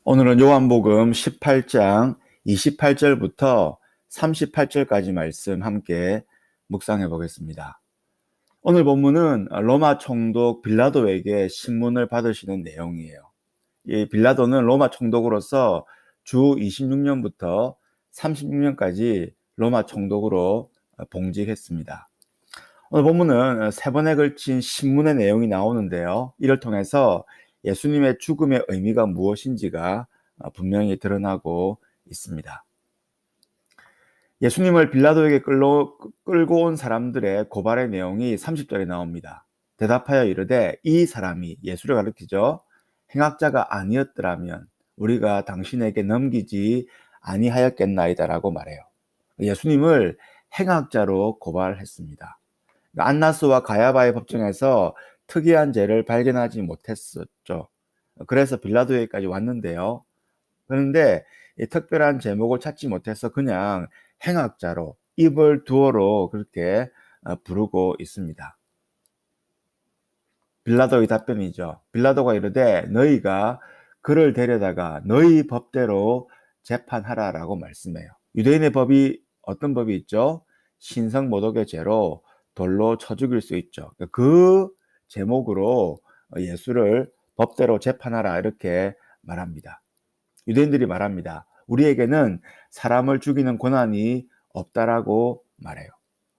오늘은 요한복음 18장 28절부터 38절까지 말씀 함께 묵상해 보겠습니다. 오늘 본문은 로마 총독 빌라도에게 신문을 받으시는 내용이에요. 이 빌라도는 로마 총독으로서 주 26년부터 36년까지 로마 총독으로 봉직했습니다. 오늘 본문은 세 번에 걸친 신문의 내용이 나오는데요. 이를 통해서 예수님의 죽음의 의미가 무엇인지가 분명히 드러나고 있습니다. 예수님을 빌라도에게 끌고 온 사람들의 고발의 내용이 30절에 나옵니다. 대답하여 이르되 이 사람이, 예수를 가리키죠, 행악자가 아니었더라면 우리가 당신에게 넘기지 아니하였겠나이다 라고 말해요. 예수님을 행악자로 고발했습니다. 안나스와 가야바의 법정에서 특이한 죄를 발견하지 못했었죠. 그래서 빌라도에게까지 왔는데요. 그런데 이 특별한 제목을 찾지 못해서 그냥 행악자로, 입을 두어로 그렇게 부르고 있습니다. 빌라도의 답변이죠. 빌라도가 이르되 너희가 그를 데려다가 너희 법대로 재판하라라고 말씀해요. 유대인의 법이 어떤 법이 있죠? 신성모독의 죄로 돌로 쳐 죽일 수 있죠. 그 제목으로 예수를 법대로 재판하라 이렇게 말합니다. 유대인들이 말합니다. 우리에게는 사람을 죽이는 권한이 없다라고 말해요.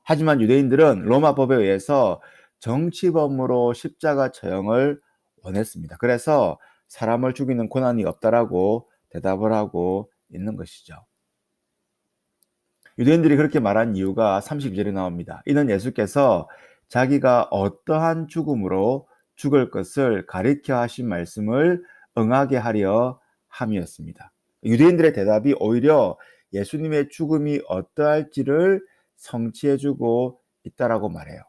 하지만 유대인들은 로마 법에 의해서 정치범으로 십자가 처형을 원했습니다. 그래서 사람을 죽이는 권한이 없다라고 대답을 하고 있는 것이죠. 유대인들이 그렇게 말한 이유가 32절에 나옵니다. 이는 예수께서 자기가 어떠한 죽음으로 죽을 것을 가리켜 하신 말씀을 응하게 하려 함이었습니다. 유대인들의 대답이 오히려 예수님의 죽음이 어떠할지를 성취해주고 있다라고 말해요.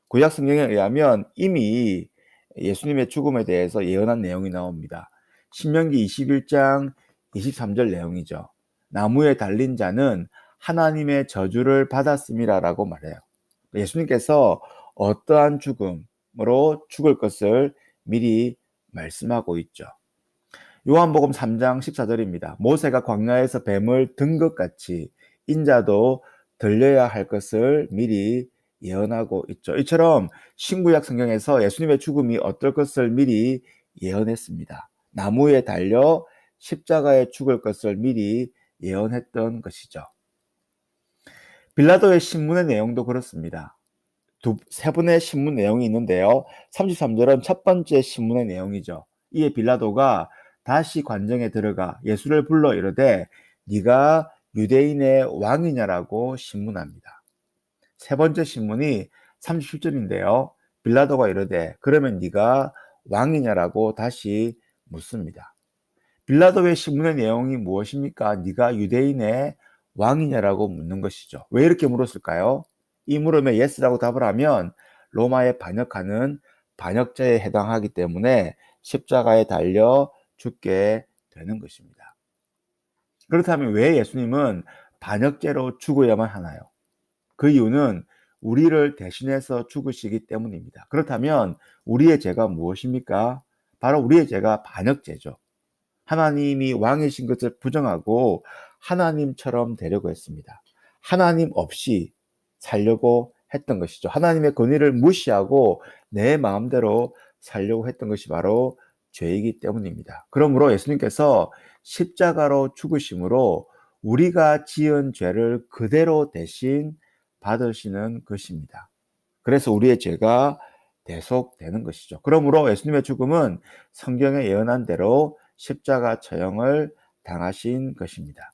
구약 성경에 의하면 이미 예수님의 죽음에 대해서 예언한 내용이 나옵니다. 신명기 21장 23절 내용이죠. 나무에 달린 자는 하나님의 저주를 받았음이라라고 말해요. 예수님께서 어떠한 죽음으로 죽을 것을 미리 말씀하고 있죠. 요한복음 3장 14절입니다. 모세가 광야에서 뱀을 든 것 같이 인자도 들려야 할 것을 미리 예언하고 있죠. 이처럼 신구약 성경에서 예수님의 죽음이 어떨 것을 미리 예언했습니다. 나무에 달려 십자가에 죽을 것을 미리 예언했던 것이죠. 빌라도의 신문의 내용도 그렇습니다. 세 분의 신문 내용이 있는데요. 33절은 첫 번째 신문의 내용이죠. 이에 빌라도가 다시 관정에 들어가 예수를 불러 이르되 네가 유대인의 왕이냐라고 신문합니다. 세 번째 신문이 37절인데요. 빌라도가 이르되 그러면 네가 왕이냐라고 다시 묻습니다. 빌라도의 신문의 내용이 무엇입니까? 네가 유대인의 왕이냐라고 묻는 것이죠. 왜 이렇게 물었을까요? 이 물음에 yes라고 답을 하면 로마에 반역하는 반역자에 해당하기 때문에 십자가에 달려 죽게 되는 것입니다. 그렇다면 왜 예수님은 반역죄로 죽어야만 하나요? 그 이유는 우리를 대신해서 죽으시기 때문입니다. 그렇다면 우리의 죄가 무엇입니까? 바로 우리의 죄가 반역죄죠. 하나님이 왕이신 것을 부정하고 하나님처럼 되려고 했습니다. 하나님 없이 살려고 했던 것이죠. 하나님의 권위를 무시하고 내 마음대로 살려고 했던 것이 바로 죄이기 때문입니다. 그러므로 예수님께서 십자가로 죽으심으로 우리가 지은 죄를 그대로 대신 받으시는 것입니다. 그래서 우리의 죄가 대속되는 것이죠. 그러므로 예수님의 죽음은 성경에 예언한 대로 십자가 처형을 당하신 것입니다.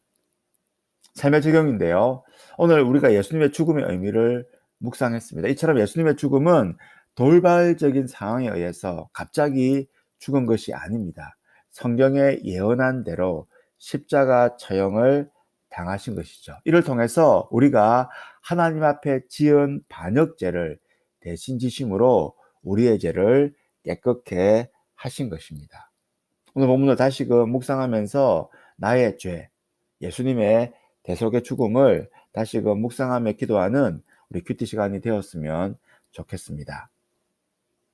삶의 적용인데요. 오늘 우리가 예수님의 죽음의 의미를 묵상했습니다. 이처럼 예수님의 죽음은 돌발적인 상황에 의해서 갑자기 죽은 것이 아닙니다. 성경에 예언한 대로 십자가 처형을 당하신 것이죠. 이를 통해서 우리가 하나님 앞에 지은 반역죄를 대신 지심으로 우리의 죄를 깨끗게 하신 것입니다. 오늘 본문을 다시금 묵상하면서 나의 죄, 예수님의 대속의 죽음을 다시금 묵상하며 기도하는 우리 큐티 시간이 되었으면 좋겠습니다.